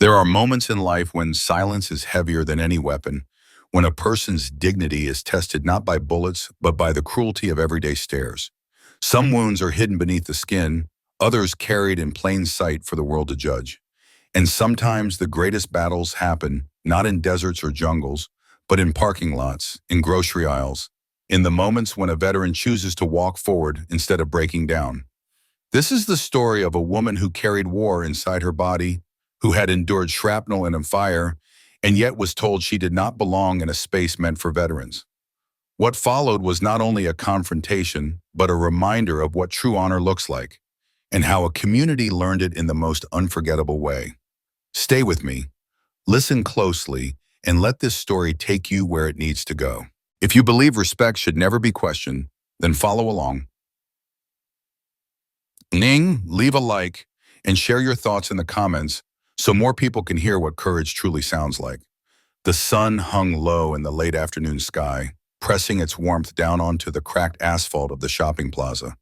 There are moments in life when silence is heavier than any weapon, when a person's dignity is tested not by bullets, but by the cruelty of everyday stares. Some wounds are hidden beneath the skin, others carried in plain sight for the world to judge. And sometimes the greatest battles happen not in deserts or jungles, but in parking lots, in grocery aisles, in the moments when a veteran chooses to walk forward instead of breaking down. This is the story of a woman who carried war inside her body, who had endured shrapnel and a fire, and yet was told she did not belong in a space meant for veterans. What followed was not only a confrontation, but a reminder of what true honor looks like, and how a community learned it in the most unforgettable way. Stay with me, listen closely, and let this story take you where it needs to go. If you believe respect should never be questioned, then follow along. Leave a like, and share your thoughts in the comments so more people can hear what courage truly sounds like. The sun hung low in the late afternoon sky, pressing its warmth down onto the cracked asphalt of the shopping plaza.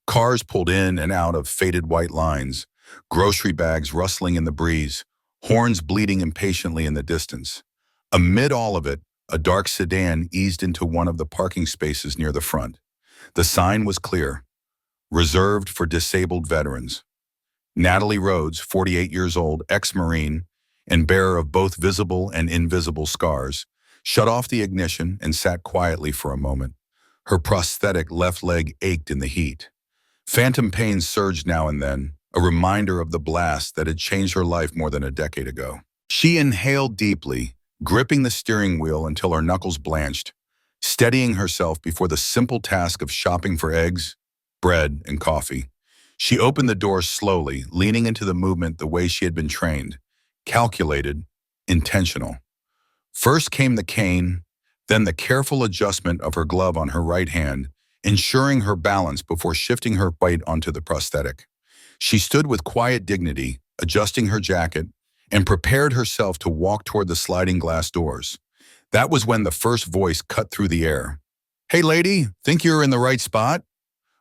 Cars pulled in and out of faded white lines, grocery bags rustling in the breeze, horns bleating impatiently in the distance. Amid all of it, a dark sedan eased into one of the parking spaces near the front. The sign was clear: reserved for disabled veterans. Natalie Rhodes, 48 years old, ex-Marine, and bearer of both visible and invisible scars, shut off the ignition and sat quietly for a moment. Her prosthetic left leg ached in the heat. Phantom pain surged now and then, a reminder of the blast that had changed her life more than a decade ago. She inhaled deeply, gripping the steering wheel until her knuckles blanched, steadying herself before the simple task of shopping for eggs, bread, and coffee. She opened the door slowly, leaning into the movement the way she had been trained, calculated, intentional. First came the cane, then the careful adjustment of her glove on her right hand, ensuring her balance before shifting her weight onto the prosthetic. She stood with quiet dignity, adjusting her jacket, and prepared herself to walk toward the sliding glass doors. That was when the first voice cut through the air. "Hey lady, think you're in the right spot?"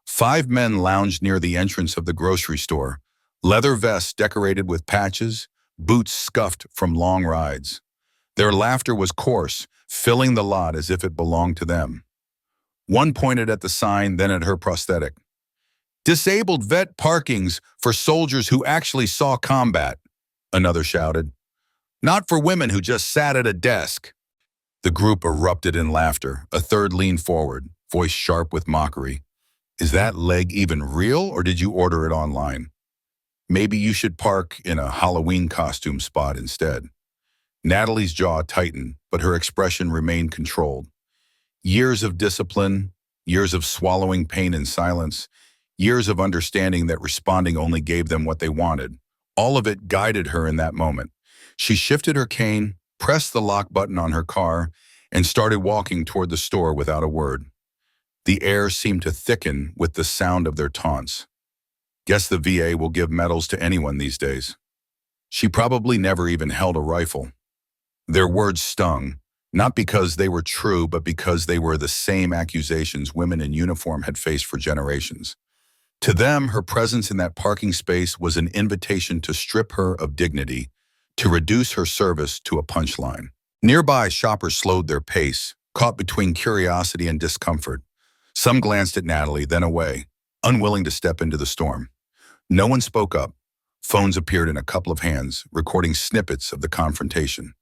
5 men lounged near the entrance of the grocery store, leather vests decorated with patches, boots scuffed from long rides. Their laughter was coarse, filling the lot as if it belonged to them. One pointed at the sign, then at her prosthetic. "Disabled vet parkings for soldiers who actually saw combat," another shouted. "Not for women who just sat at a desk." The group erupted in laughter. A third leaned forward, voice sharp with mockery. "Is that leg even real, or did you order it online? Maybe you should park in a Halloween costume spot instead." Natalie's jaw tightened, but her expression remained controlled. Years of discipline, years of swallowing pain in silence, years of understanding that responding only gave them what they wanted. All of it guided her in that moment. She shifted her cane, pressed the lock button on her car, and started walking toward the store without a word. The air seemed to thicken with the sound of their taunts. "Guess the VA will give medals to anyone these days." She probably never even held a rifle. Their words stung, not because they were true, but because they were the same accusations women in uniform had faced for generations. To them, her presence in that parking space was an invitation to strip her of dignity, to reduce her service to a punchline. Nearby, shoppers slowed their pace, caught between curiosity and discomfort. Some glanced at Natalie, then away, unwilling to step into the storm. No one spoke up. Phones appeared in a couple of hands, recording snippets of the confrontation.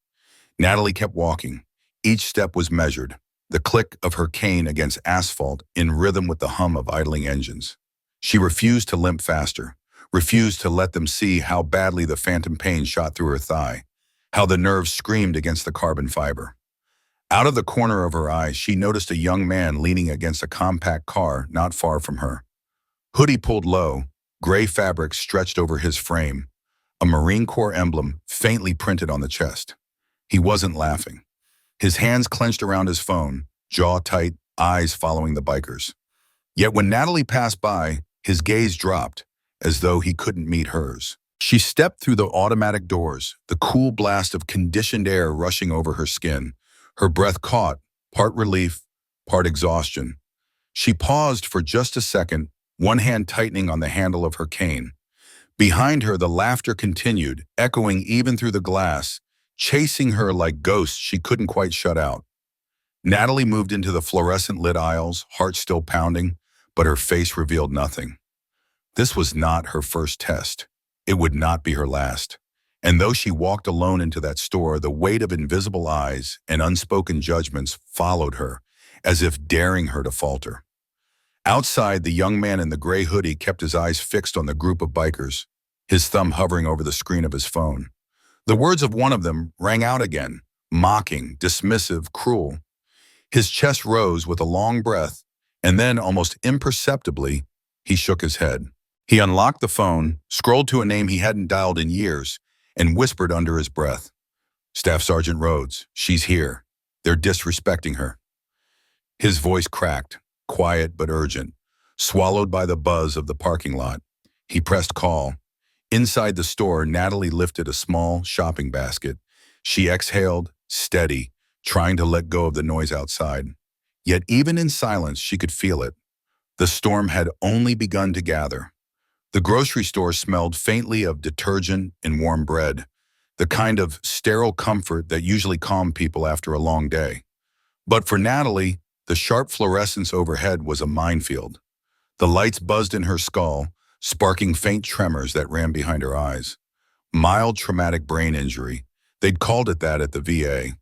Natalie kept walking. Each step was measured, the click of her cane against asphalt in rhythm with the hum of idling engines. She refused to limp faster, refused to let them see how badly the phantom pain shot through her thigh, how the nerves screamed against the carbon fiber. Out of the corner of her eye, she noticed a young man leaning against a compact car not far from her. Hoodie pulled low, gray fabric stretched over his frame, a Marine Corps emblem faintly printed on the chest. He wasn't laughing. His hands clenched around his phone, jaw tight, eyes following the bikers. Yet when Natalie passed by, his gaze dropped, as though he couldn't meet hers. She stepped through the automatic doors, the cool blast of conditioned air rushing over her skin, her breath caught, part relief, part exhaustion. She paused for just a second, one hand tightening on the handle of her cane. Behind her, the laughter continued, echoing even through the glass, chasing her like ghosts she couldn't quite shut out. Natalie moved into the fluorescent lit aisles, heart still pounding, but her face revealed nothing. This was not her first test. It would not be her last. And though she walked alone into that store, the weight of invisible eyes and unspoken judgments followed her, as if daring her to falter. Outside, the young man in the gray hoodie kept his eyes fixed on the group of bikers, his thumb hovering over the screen of his phone. The words of one of them rang out again, mocking, dismissive, cruel. His chest rose with a long breath, and then, almost imperceptibly, he shook his head. He unlocked the phone, scrolled to a name he hadn't dialed in years, and whispered under his breath, "Staff Sergeant Rhodes, she's here. They're disrespecting her." His voice cracked, quiet but urgent, swallowed by the buzz of the parking lot. He pressed call. Inside the store, Natalie lifted a small shopping basket. She exhaled, steady, trying to let go of the noise outside. Yet even in silence, she could feel it. The storm had only begun to gather. The grocery store smelled faintly of detergent and warm bread, the kind of sterile comfort that usually calmed people after a long day. But for Natalie, the sharp fluorescence overhead was a minefield. The lights buzzed in her skull, sparking faint tremors that ran behind her eyes. Mild traumatic brain injury. They'd called it that at the VA.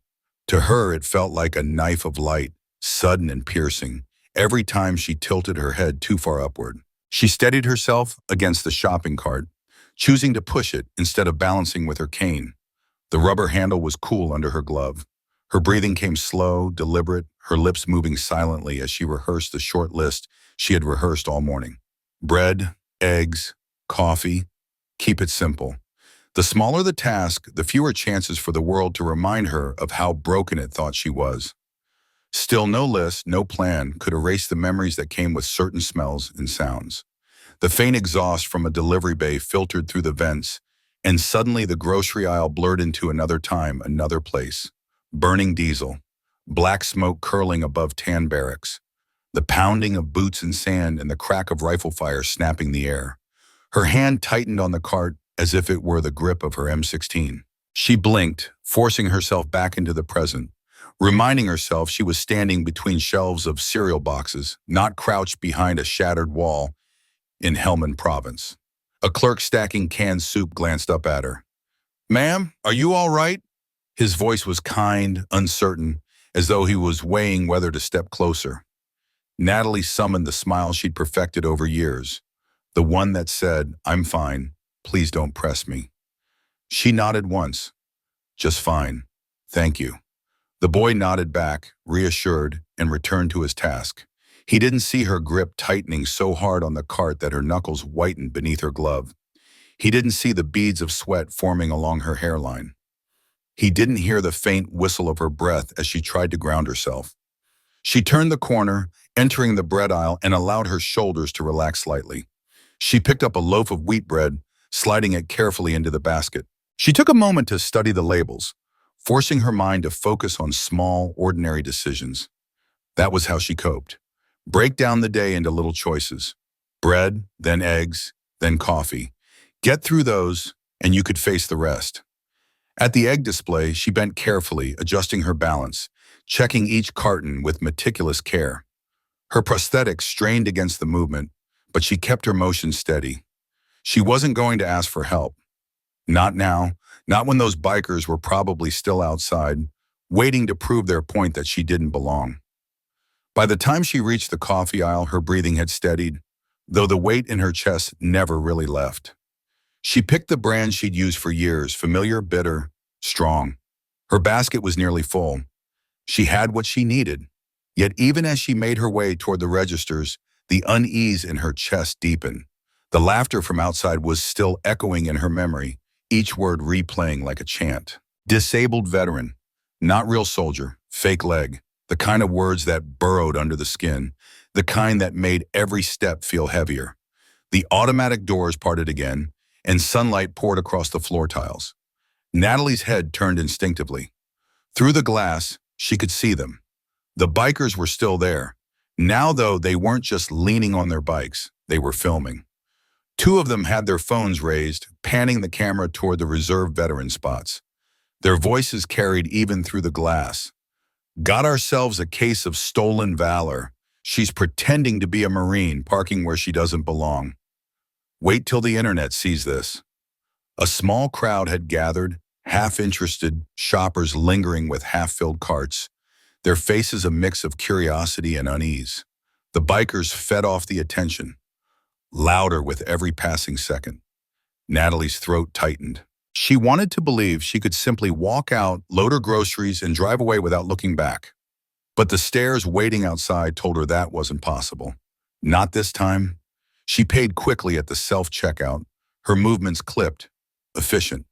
To her, it felt like a knife of light, sudden and piercing, every time she tilted her head too far upward. She steadied herself against the shopping cart, choosing to push it instead of balancing with her cane. The rubber handle was cool under her glove. Her breathing came slow, deliberate, her lips moving silently as she rehearsed the short list she had rehearsed all morning. Bread, eggs, coffee. Keep it simple. The smaller the task, the fewer chances for the world to remind her of how broken it thought she was. Still, no list, no plan could erase the memories that came with certain smells and sounds. The faint exhaust from a delivery bay filtered through the vents, and suddenly the grocery aisle blurred into another time, another place. Burning diesel, black smoke curling above tan barracks, the pounding of boots and sand and the crack of rifle fire snapping the air. Her hand tightened on the cart as if it were the grip of her M16. She blinked, forcing herself back into the present, reminding herself she was standing between shelves of cereal boxes, not crouched behind a shattered wall in Helmand Province. A clerk stacking canned soup glanced up at her. "Ma'am, are you all right?" His voice was kind, uncertain, as though he was weighing whether to step closer. Natalie summoned the smile she'd perfected over years, the one that said, "I'm fine, please don't press me." She nodded once. "Just fine. Thank you." The boy nodded back, reassured, and returned to his task. He didn't see her grip tightening so hard on the cart that her knuckles whitened beneath her glove. He didn't see the beads of sweat forming along her hairline. He didn't hear the faint whistle of her breath as she tried to ground herself. She turned the corner, entering the bread aisle, and allowed her shoulders to relax slightly. She picked up a loaf of wheat bread, sliding it carefully into the basket. She took a moment to study the labels, forcing her mind to focus on small, ordinary decisions. That was how she coped. Break down the day into little choices. Bread, then eggs, then coffee. Get through those, and you could face the rest. At the egg display, she bent carefully, adjusting her balance, checking each carton with meticulous care. Her prosthetics strained against the movement, but she kept her motion steady. She wasn't going to ask for help. Not now, not when those bikers were probably still outside, waiting to prove their point that she didn't belong. By the time she reached the coffee aisle, her breathing had steadied, though the weight in her chest never really left. She picked the brand she'd used for years, familiar, bitter, strong. Her basket was nearly full. She had what she needed. Yet even as she made her way toward the registers, the unease in her chest deepened. The laughter from outside was still echoing in her memory, each word replaying like a chant. Disabled veteran, not real soldier, fake leg, the kind of words that burrowed under the skin, the kind that made every step feel heavier. The automatic doors parted again, and sunlight poured across the floor tiles. Natalie's head turned instinctively. Through the glass, she could see them. The bikers were still there. Now, though, they weren't just leaning on their bikes, they were filming. Two of them had their phones raised, panning the camera toward the reserved veteran spots. Their voices carried even through the glass. Got ourselves a case of stolen valor. She's pretending to be a Marine, parking where she doesn't belong. Wait till the internet sees this. A small crowd had gathered, half-interested shoppers lingering with half-filled carts, their faces a mix of curiosity and unease. The bikers fed off the attention, louder with every passing second. Natalie's throat tightened. She wanted to believe she could simply walk out, load her groceries, and drive away without looking back. But the stares waiting outside told her that wasn't possible. Not this time. She paid quickly at the self-checkout, her movements clipped, efficient.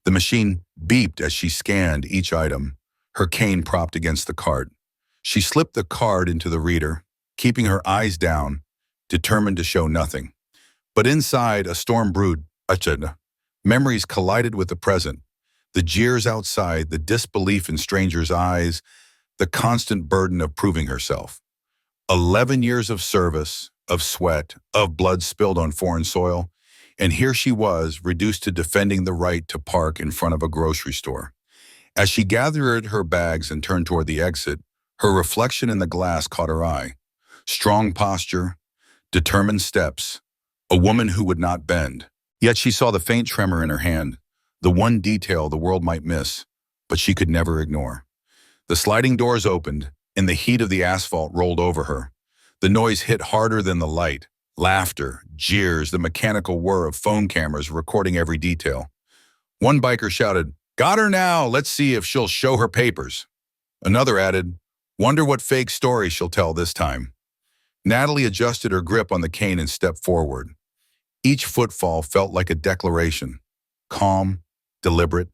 The machine beeped as she scanned each item, her cane propped against the cart. She slipped the card into the reader, keeping her eyes down, determined to show nothing. But inside, a storm brewed. Memories collided with the present. The jeers outside, the disbelief in strangers' eyes, the constant burden of proving herself. 11 years of service, of sweat, of blood spilled on foreign soil, and here she was, reduced to defending the right to park in front of a grocery store. As she gathered her bags and turned toward the exit, her reflection in the glass caught her eye. Strong posture, determined steps, a woman who would not bend. Yet she saw the faint tremor in her hand, the one detail the world might miss, but she could never ignore. The sliding doors opened, and the heat of the asphalt rolled over her. The noise hit harder than the light. Laughter, jeers, the mechanical whir of phone cameras recording every detail. One biker shouted, "Got her now, let's see if she'll show her papers." Another added, "Wonder what fake story she'll tell this time." Natalie adjusted her grip on the cane and stepped forward. Each footfall felt like a declaration, calm, deliberate,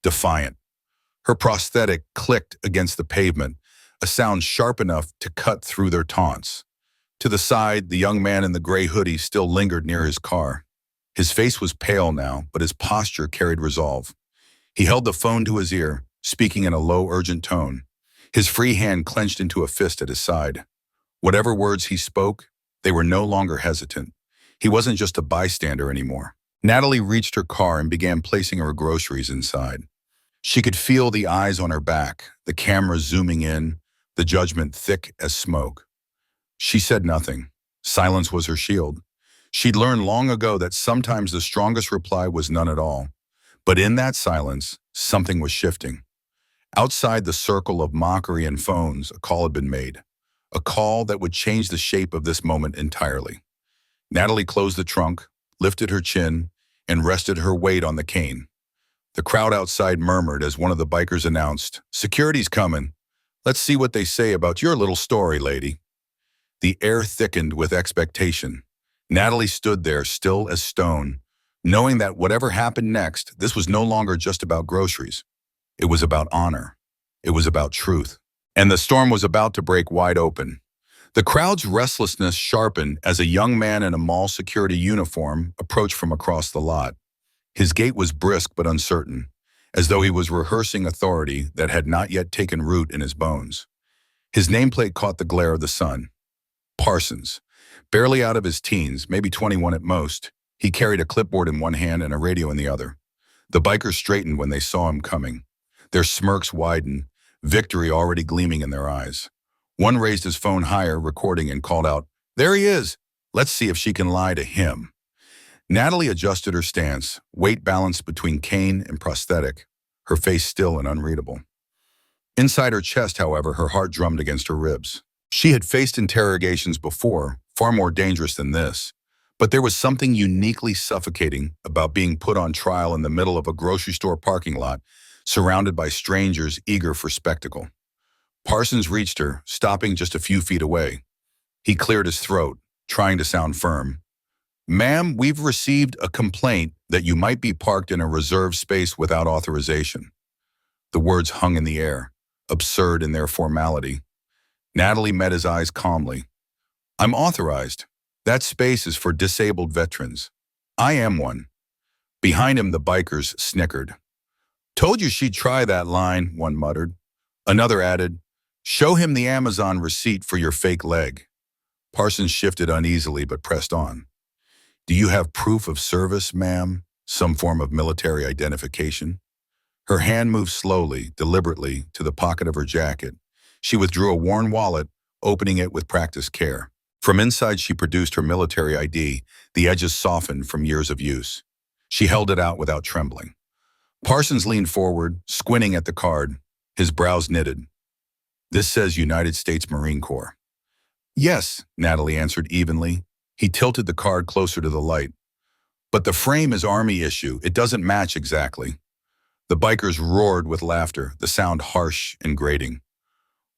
defiant. Her prosthetic clicked against the pavement, a sound sharp enough to cut through their taunts. To the side, the young man in the gray hoodie still lingered near his car. His face was pale now, but his posture carried resolve. He held the phone to his ear, speaking in a low, urgent tone. His free hand clenched into a fist at his side. Whatever words he spoke, they were no longer hesitant. He wasn't just a bystander anymore. Natalie reached her car and began placing her groceries inside. She could feel the eyes on her back, the camera zooming in, the judgment thick as smoke. She said nothing. Silence was her shield. She'd learned long ago that sometimes the strongest reply was none at all. But in that silence, something was shifting. Outside the circle of mockery and phones, a call had been made. A call that would change the shape of this moment entirely. Natalie closed the trunk, lifted her chin, and rested her weight on the cane. The crowd outside murmured as one of the bikers announced, "Security's coming. Let's see what they say about your little story, lady." The air thickened with expectation. Natalie stood there, still as stone, knowing that whatever happened next, this was no longer just about groceries. It was about honor. It was about truth. And the storm was about to break wide open. The crowd's restlessness sharpened as a young man in a mall security uniform approached from across the lot. His gait was brisk but uncertain, as though he was rehearsing authority that had not yet taken root in his bones. His nameplate caught the glare of the sun. Parsons. Barely out of his teens, maybe 21 at most, he carried a clipboard in one hand and a radio in the other. The bikers straightened when they saw him coming. Their smirks widened, victory already gleaming in their eyes. One raised his phone higher, recording, and called out, "There he is! Let's see if she can lie to him." Natalie adjusted her stance, weight balanced between cane and prosthetic, her face still and unreadable. Inside her chest, however, her heart drummed against her ribs. She had faced interrogations before, far more dangerous than this, but there was something uniquely suffocating about being put on trial in the middle of a grocery store parking lot, surrounded by strangers eager for spectacle. Parsons reached her, stopping just a few feet away. He cleared his throat, trying to sound firm. "Ma'am, we've received a complaint that you might be parked in a reserved space without authorization." The words hung in the air, absurd in their formality. Natalie met his eyes calmly. "I'm authorized. That space is for disabled veterans. I am one." Behind him, the bikers snickered. "Told you she'd try that line," one muttered. Another added, "Show him the Amazon receipt for your fake leg." Parsons shifted uneasily but pressed on. Do you have proof of service, ma'am? Some form of military identification? Her hand moved slowly, deliberately, to the pocket of her jacket. She withdrew a worn wallet, opening it with practiced care. From inside, she produced her military ID, the edges softened from years of use. She held it out without trembling. Parsons leaned forward, squinting at the card, his brows knitted. This says United States Marine Corps. Yes, Natalie answered evenly. He tilted the card closer to the light. But the frame is Army issue. It doesn't match exactly. The bikers roared with laughter, the sound harsh and grating.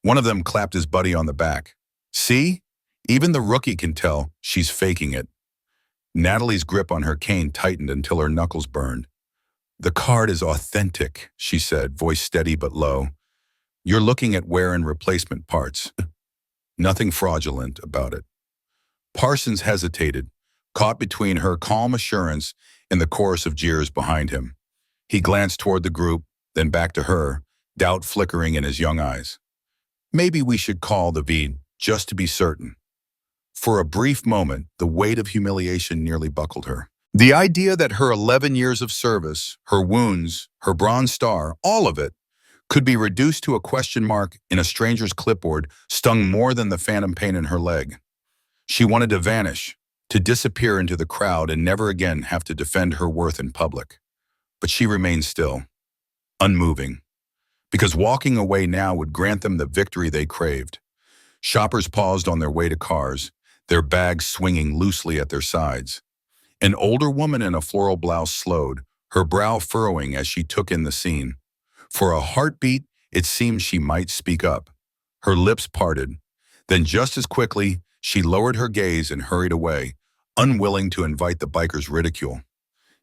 One of them clapped his buddy on the back. See? Even the rookie can tell she's faking it. Natalie's grip on her cane tightened until her knuckles burned. The card is authentic, she said, voice steady but low. You're looking at wear and replacement parts. Nothing fraudulent about it. Parsons hesitated, caught between her calm assurance and the chorus of jeers behind him. He glanced toward the group, then back to her, doubt flickering in his young eyes. Maybe we should call the V, just to be certain. For a brief moment, the weight of humiliation nearly buckled her. The idea that her 11 years of service, her wounds, her Bronze Star, all of it, could be reduced to a question mark in a stranger's clipboard stung more than the phantom pain in her leg. She wanted to vanish, to disappear into the crowd and never again have to defend her worth in public. But she remained still, unmoving, because walking away now would grant them the victory they craved. Shoppers paused on their way to cars, their bags swinging loosely at their sides. An older woman in a floral blouse slowed, her brow furrowing as she took in the scene. For a heartbeat, it seemed she might speak up. Her lips parted. Then just as quickly, she lowered her gaze and hurried away, unwilling to invite the biker's ridicule.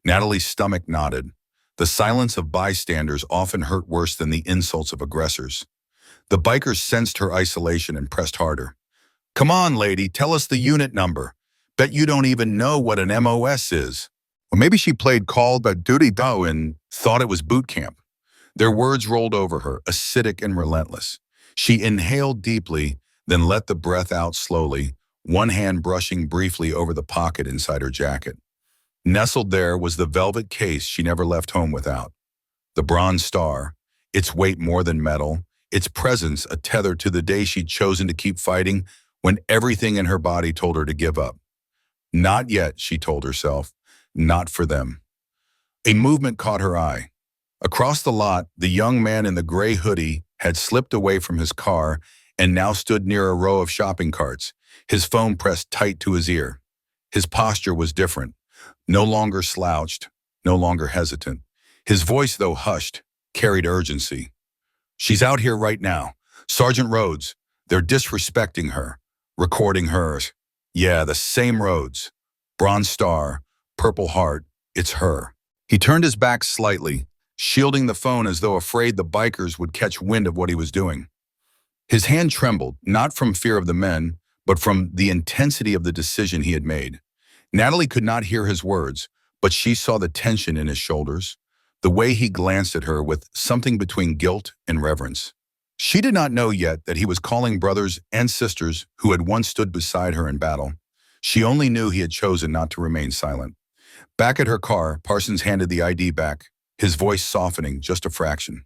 Natalie's stomach knotted. The silence of bystanders often hurt worse than the insults of aggressors. The bikers sensed her isolation and pressed harder. Come on, lady, tell us the unit number. Bet you don't even know what an MOS is. Or maybe she played Call of Duty and thought it was boot camp. Their words rolled over her, acidic and relentless. She inhaled deeply, then let the breath out slowly, one hand brushing briefly over the pocket inside her jacket. Nestled there was the velvet case she never left home without. The Bronze Star, its weight more than metal, its presence a tether to the day she'd chosen to keep fighting when everything in her body told her to give up. Not yet, she told herself, not for them. A movement caught her eye. Across the lot, the young man in the gray hoodie had slipped away from his car and now stood near a row of shopping carts, his phone pressed tight to his ear. His posture was different, no longer slouched, no longer hesitant. His voice, though hushed, carried urgency. She's out here right now. Sergeant Rhodes, they're disrespecting her, recording hers. Yeah, the same Rhodes. Bronze Star, Purple Heart, it's her. He turned his back slightly, shielding the phone as though afraid the bikers would catch wind of what he was doing. His hand trembled, not from fear of the men, but from the intensity of the decision he had made. Natalie could not hear his words, but she saw the tension in his shoulders, the way he glanced at her with something between guilt and reverence. She did not know yet that he was calling brothers and sisters who had once stood beside her in battle. She only knew he had chosen not to remain silent. Back at her car, Parsons handed the ID back, his voice softening just a fraction.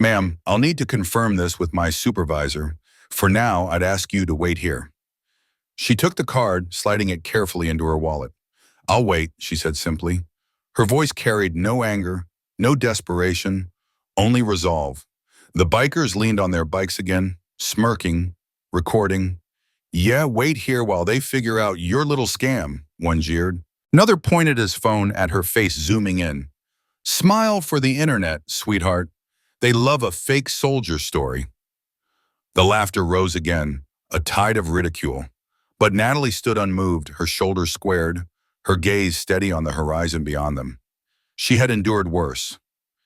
Ma'am, I'll need to confirm this with my supervisor. For now, I'd ask you to wait here. She took the card, sliding it carefully into her wallet. I'll wait, she said simply. Her voice carried no anger, no desperation, only resolve. The bikers leaned on their bikes again, smirking, recording. Yeah, wait here while they figure out your little scam, one jeered. Another pointed his phone at her face, zooming in. Smile for the internet, sweetheart. They love a fake soldier story. The laughter rose again, a tide of ridicule. But Natalie stood unmoved, her shoulders squared, her gaze steady on the horizon beyond them. She had endured worse.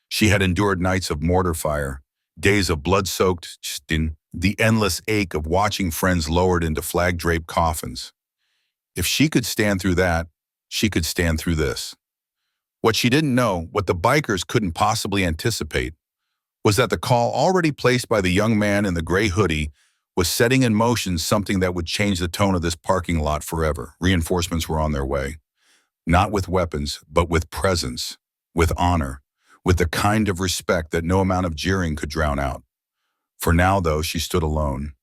She had endured nights of mortar fire, days of blood-soaked stin, the endless ache of watching friends lowered into flag-draped coffins. If she could stand through that, she could stand through this. What she didn't know, what the bikers couldn't possibly anticipate, was that the call already placed by the young man in the gray hoodie was setting in motion something that would change the tone of this parking lot forever. Reinforcements were on their way. Not with weapons, but with presence, with honor, with the kind of respect that no amount of jeering could drown out. For now, though, she stood alone,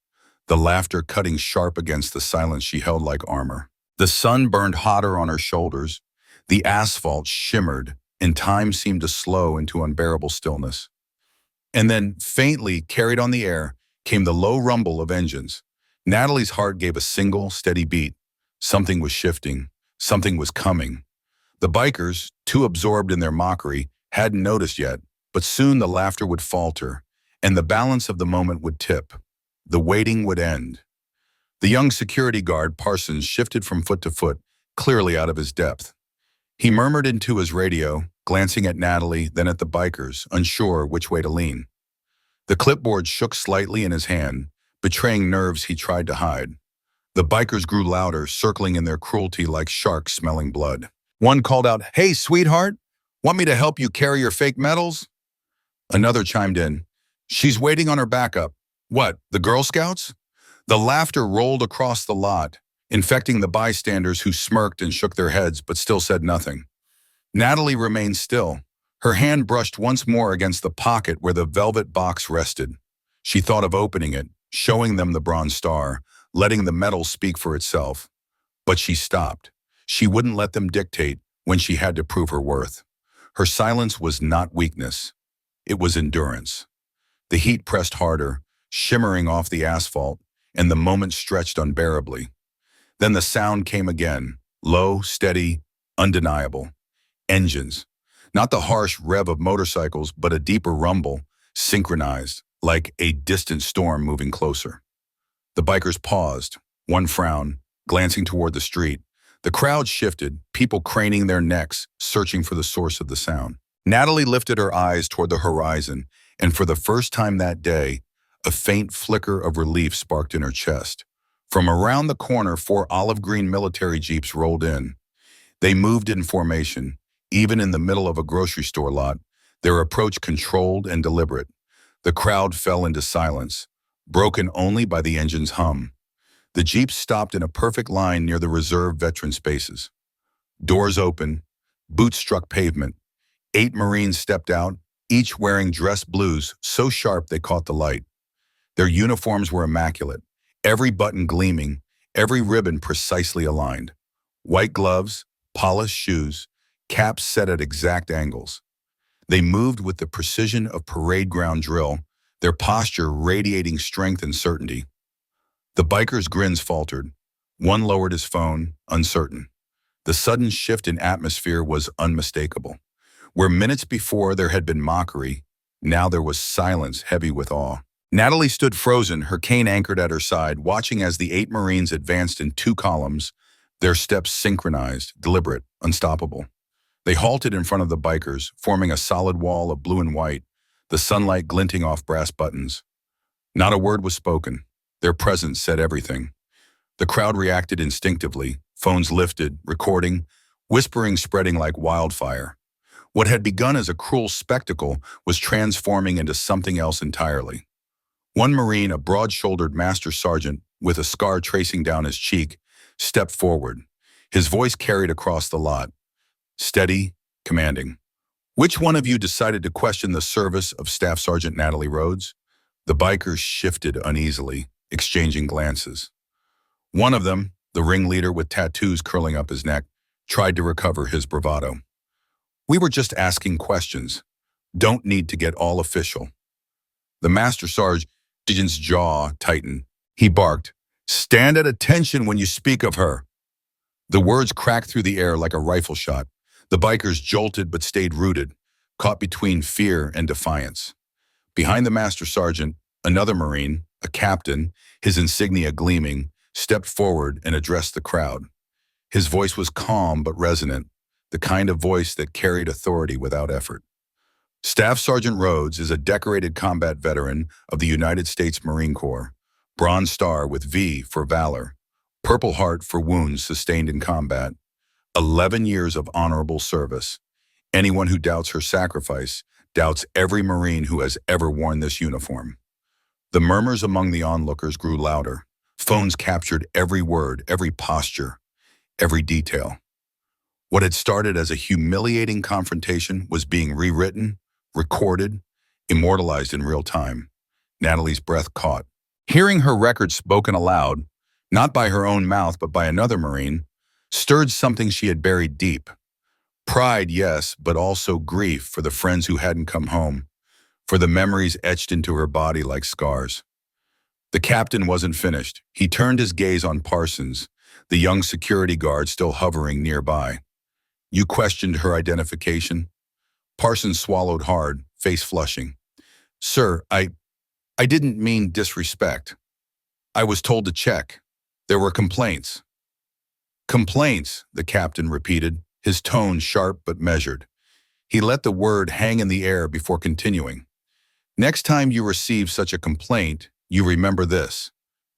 the laughter cutting sharp against the silence she held like armor. The sun burned hotter on her shoulders, the asphalt shimmered, and time seemed to slow into unbearable stillness. And then, faintly carried on the air, came the low rumble of engines. Natalie's heart gave a single, steady beat. Something was shifting. Something was coming. The bikers, too absorbed in their mockery, hadn't noticed yet, but soon the laughter would falter, and the balance of the moment would tip. The waiting would end. The young security guard, Parsons, shifted from foot to foot, clearly out of his depth. He murmured into his radio, glancing at Natalie, then at the bikers, unsure which way to lean. The clipboard shook slightly in his hand, betraying nerves he tried to hide. The bikers grew louder, circling in their cruelty like sharks smelling blood. One called out, "Hey, sweetheart, want me to help you carry your fake medals?" Another chimed in, "She's waiting on her backup." What, the Girl Scouts? The laughter rolled across the lot, infecting the bystanders who smirked and shook their heads but still said nothing. Natalie remained still. Her hand brushed once more against the pocket where the velvet box rested. She thought of opening it, showing them the bronze star, letting the metal speak for itself. But she stopped. She wouldn't let them dictate when she had to prove her worth. Her silence was not weakness. It was endurance. The heat pressed harder, shimmering off the asphalt, and the moment stretched unbearably. Then the sound came again, low, steady, undeniable. Engines. Not the harsh rev of motorcycles, but a deeper rumble, synchronized, like a distant storm moving closer. The bikers paused, one frown, glancing toward the street. The crowd shifted, people craning their necks, searching for the source of the sound. Natalie lifted her eyes toward the horizon, and for the first time that day, a faint flicker of relief sparked in her chest. From around the corner, 4 olive-green military jeeps rolled in. They moved in formation, even in the middle of a grocery store lot, their approach controlled and deliberate. The crowd fell into silence, broken only by the engine's hum. The jeeps stopped in a perfect line near the reserved veteran spaces. Doors open, boots struck pavement. 8 Marines stepped out, each wearing dress blues so sharp they caught the light. Their uniforms were immaculate, every button gleaming, every ribbon precisely aligned. White gloves, polished shoes, caps set at exact angles. They moved with the precision of parade ground drill, their posture radiating strength and certainty. The bikers' grins faltered. One lowered his phone, uncertain. The sudden shift in atmosphere was unmistakable. Where minutes before there had been mockery, now there was silence heavy with awe. Natalie stood frozen, her cane anchored at her side, watching as the 8 Marines advanced in 2 columns, their steps synchronized, deliberate, unstoppable. They halted in front of the bikers, forming a solid wall of blue and white, the sunlight glinting off brass buttons. Not a word was spoken. Their presence said everything. The crowd reacted instinctively, phones lifted, recording, whispering spreading like wildfire. What had begun as a cruel spectacle was transforming into something else entirely. One Marine, a broad-shouldered master sergeant with a scar tracing down his cheek, stepped forward. His voice carried across the lot. Steady, commanding. "Which one of you decided to question the service of Staff Sergeant Natalie Rhodes?" The bikers shifted uneasily, exchanging glances. One of them, the ringleader with tattoos curling up his neck, tried to recover his bravado. "We were just asking questions. Don't need to get all official." The Master Sergeant's jaw tightened. He barked, "Stand at attention when you speak of her." The words cracked through the air like a rifle shot. The bikers jolted but stayed rooted, caught between fear and defiance. Behind the Master Sergeant, another Marine, a captain, his insignia gleaming, stepped forward and addressed the crowd. His voice was calm but resonant, the kind of voice that carried authority without effort. Staff Sergeant Rhodes is a decorated combat veteran of the United States Marine Corps, Bronze Star with V for valor, Purple Heart for wounds sustained in combat, 11 years of honorable service. Anyone who doubts her sacrifice doubts every Marine who has ever worn this uniform. The murmurs among the onlookers grew louder. Phones captured every word, every posture, every detail. What had started as a humiliating confrontation was being rewritten, recorded, immortalized in real time. Natalie's breath caught. Hearing her record spoken aloud, not by her own mouth but by another Marine, stirred something she had buried deep. Pride, yes, but also grief for the friends who hadn't come home, for the memories etched into her body like scars. The captain wasn't finished. He turned his gaze on Parsons, the young security guard still hovering nearby. You questioned her identification? Parsons swallowed hard, face flushing. Sir, I didn't mean disrespect. I was told to check. There were complaints. Complaints, the captain repeated, his tone sharp but measured. He let the word hang in the air before continuing. Next time you receive such a complaint, you remember this.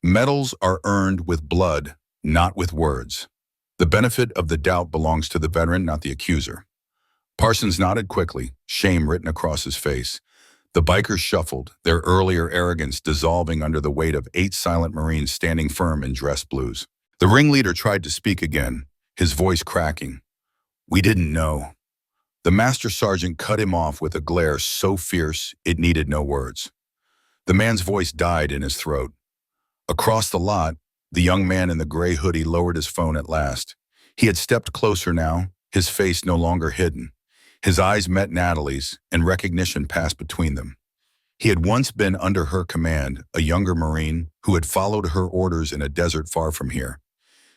Medals are earned with blood, not with words. The benefit of the doubt belongs to the veteran, not the accuser. Parsons nodded quickly, shame written across his face. The bikers shuffled, their earlier arrogance dissolving under the weight of 8 silent Marines standing firm in dress blues. The ringleader tried to speak again, his voice cracking. We didn't know. The master sergeant cut him off with a glare so fierce it needed no words. The man's voice died in his throat. Across the lot, the young man in the gray hoodie lowered his phone at last. He had stepped closer now, his face no longer hidden. His eyes met Natalie's, and recognition passed between them. He had once been under her command, a younger Marine who had followed her orders in a desert far from here.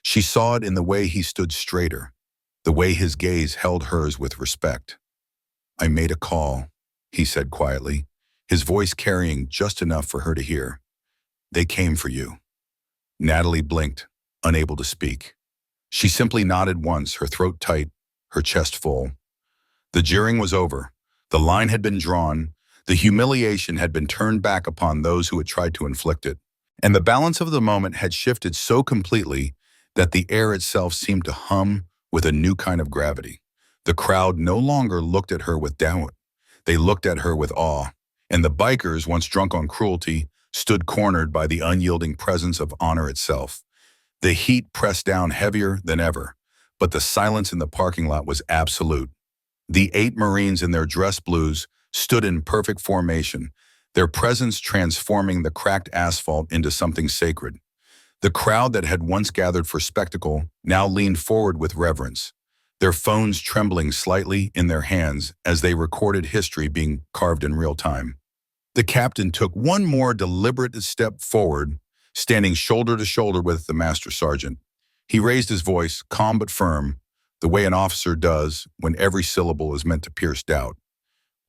She saw it in the way he stood straighter, the way his gaze held hers with respect. I made a call, he said quietly, his voice carrying just enough for her to hear. They came for you. Natalie blinked, unable to speak. She simply nodded once, her throat tight, her chest full. The jeering was over. The line had been drawn. The humiliation had been turned back upon those who had tried to inflict it. And the balance of the moment had shifted so completely that the air itself seemed to hum with a new kind of gravity. The crowd no longer looked at her with doubt. They looked at her with awe. And the bikers, once drunk on cruelty, stood cornered by the unyielding presence of honor itself. The heat pressed down heavier than ever, but the silence in the parking lot was absolute. The 8 Marines in their dress blues stood in perfect formation, their presence transforming the cracked asphalt into something sacred. The crowd that had once gathered for spectacle now leaned forward with reverence, their phones trembling slightly in their hands as they recorded history being carved in real time. The captain took one more deliberate step forward, standing shoulder to shoulder with the master sergeant. He raised his voice, calm but firm, the way an officer does when every syllable is meant to pierce doubt.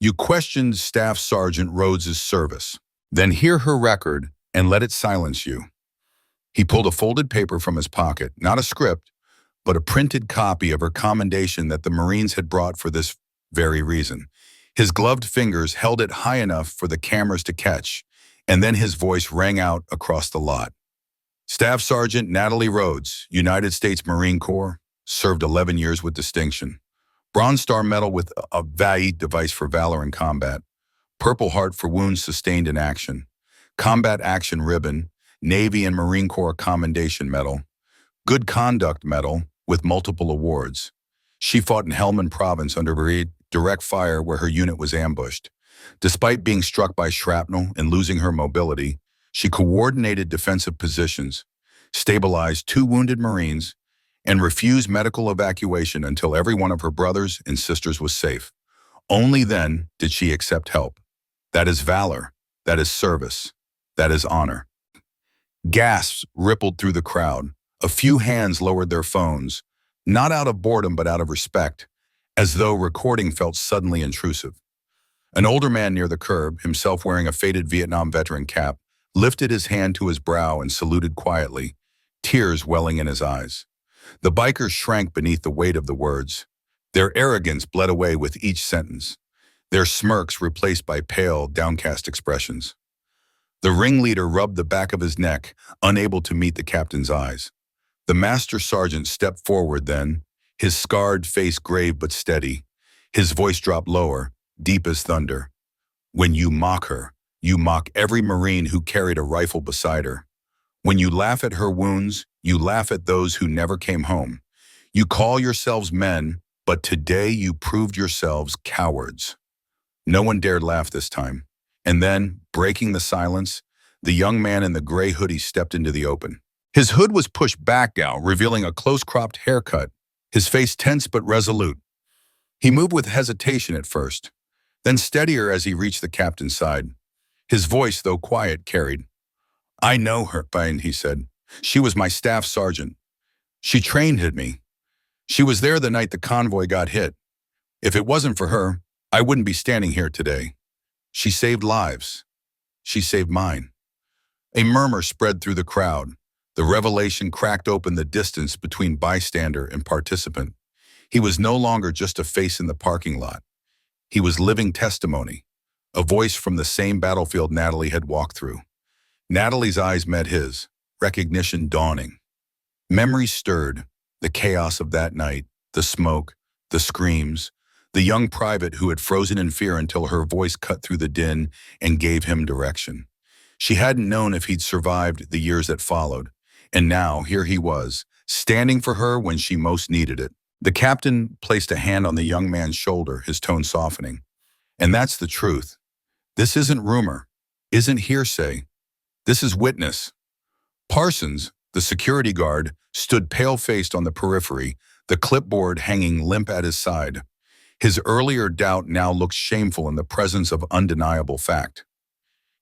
You questioned Staff Sergeant Rhodes's service. Then hear her record and let it silence you. He pulled a folded paper from his pocket, not a script, but a printed copy of her commendation that the Marines had brought for this very reason. His gloved fingers held it high enough for the cameras to catch, and then his voice rang out across the lot. Staff Sergeant Natalie Rhodes, United States Marine Corps, served 11 years with distinction. Bronze Star Medal with a VAI device for valor in combat. Purple Heart for wounds sustained in action. Combat Action Ribbon, Navy and Marine Corps Commendation Medal. Good Conduct Medal with multiple awards. She fought in Helmand Province under direct fire where her unit was ambushed. Despite being struck by shrapnel and losing her mobility, she coordinated defensive positions, stabilized 2 wounded Marines, and refused medical evacuation until every one of her brothers and sisters was safe. Only then did she accept help. That is valor. That is service. That is honor. Gasps rippled through the crowd. A few hands lowered their phones, not out of boredom but out of respect, as though recording felt suddenly intrusive. An older man near the curb, himself wearing a faded Vietnam veteran cap, lifted his hand to his brow and saluted quietly, tears welling in his eyes. The bikers shrank beneath the weight of the words. Their arrogance bled away with each sentence, their smirks replaced by pale, downcast expressions. The ringleader rubbed the back of his neck, unable to meet the captain's eyes. The master sergeant stepped forward then, his scarred face grave but steady. His voice dropped lower, deep as thunder. When you mock her, you mock every Marine who carried a rifle beside her. When you laugh at her wounds, you laugh at those who never came home. You call yourselves men, but today you proved yourselves cowards." No one dared laugh this time. And then, breaking the silence, the young man in the gray hoodie stepped into the open. His hood was pushed back now, revealing a close-cropped haircut, his face tense but resolute. He moved with hesitation at first, then steadier as he reached the captain's side. His voice, though quiet, carried. "I know her, Pine," he said. "She was my staff sergeant. She trained at me. She was there the night the convoy got hit. If it wasn't for her, I wouldn't be standing here today. She saved lives. She saved mine." A murmur spread through the crowd. The revelation cracked open the distance between bystander and participant. He was no longer just a face in the parking lot. He was living testimony, a voice from the same battlefield Natalie had walked through. Natalie's eyes met his, recognition dawning. Memories stirred, the chaos of that night, the smoke, the screams, the young private who had frozen in fear until her voice cut through the din and gave him direction. She hadn't known if he'd survived the years that followed, and now here he was, standing for her when she most needed it. The captain placed a hand on the young man's shoulder, his tone softening. "And that's the truth. This isn't rumor, isn't hearsay. This is witness." Parsons, the security guard, stood pale-faced on the periphery, the clipboard hanging limp at his side. His earlier doubt now looked shameful in the presence of undeniable fact.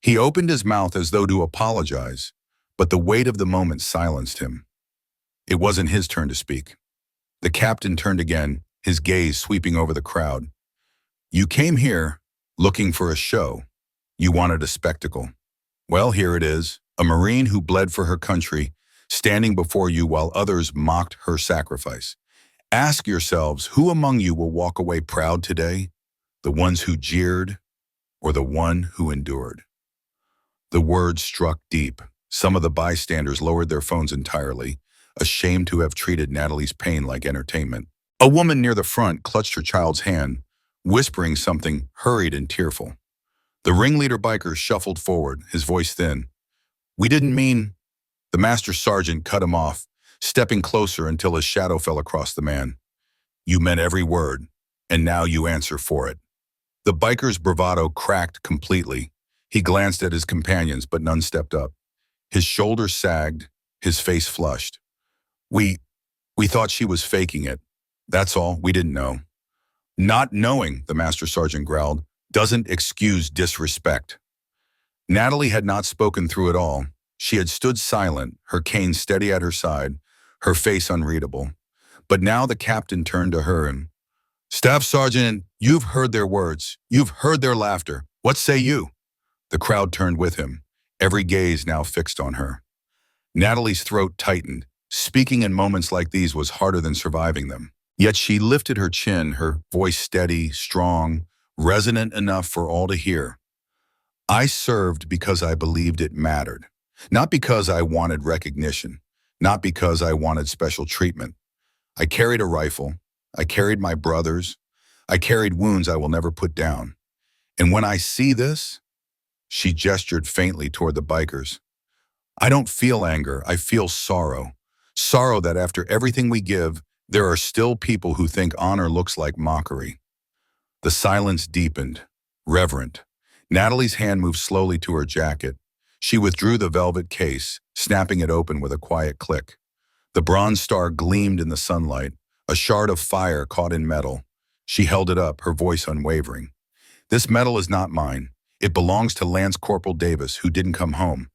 He opened his mouth as though to apologize, but the weight of the moment silenced him. It wasn't his turn to speak. The captain turned again, his gaze sweeping over the crowd. "You came here looking for a show. You wanted a spectacle. Well, here it is, a Marine who bled for her country, standing before you while others mocked her sacrifice. Ask yourselves, who among you will walk away proud today? The ones who jeered or the one who endured?" The words struck deep. Some of the bystanders lowered their phones entirely, ashamed to have treated Natalie's pain like entertainment. A woman near the front clutched her child's hand, whispering something hurried and tearful. The ringleader biker shuffled forward, his voice thin. "We didn't mean—" The master sergeant cut him off, stepping closer until his shadow fell across the man. "You meant every word, and now you answer for it." The biker's bravado cracked completely. He glanced at his companions, but none stepped up. His shoulders sagged, his face flushed. We thought she was faking it. That's all, we didn't know." "Not knowing," the master sergeant growled, "doesn't excuse disrespect." Natalie had not spoken through it all. She had stood silent, her cane steady at her side, her face unreadable. But now the captain turned to her and, "Staff Sergeant, you've heard their words. You've heard their laughter. What say you?" The crowd turned with him, every gaze now fixed on her. Natalie's throat tightened. Speaking in moments like these was harder than surviving them. Yet she lifted her chin, her voice steady, strong, resonant enough for all to hear. "I served because I believed it mattered. Not because I wanted recognition. Not because I wanted special treatment. I carried a rifle. I carried my brothers. I carried wounds I will never put down. And when I see this," she gestured faintly toward the bikers, "I don't feel anger, I feel sorrow. Sorrow that after everything we give, there are still people who think honor looks like mockery." The silence deepened, reverent. Natalie's hand moved slowly to her jacket. She withdrew the velvet case, snapping it open with a quiet click. The bronze star gleamed in the sunlight, a shard of fire caught in metal. She held it up, her voice unwavering. "This medal is not mine. It belongs to Lance Corporal Davis, who didn't come home.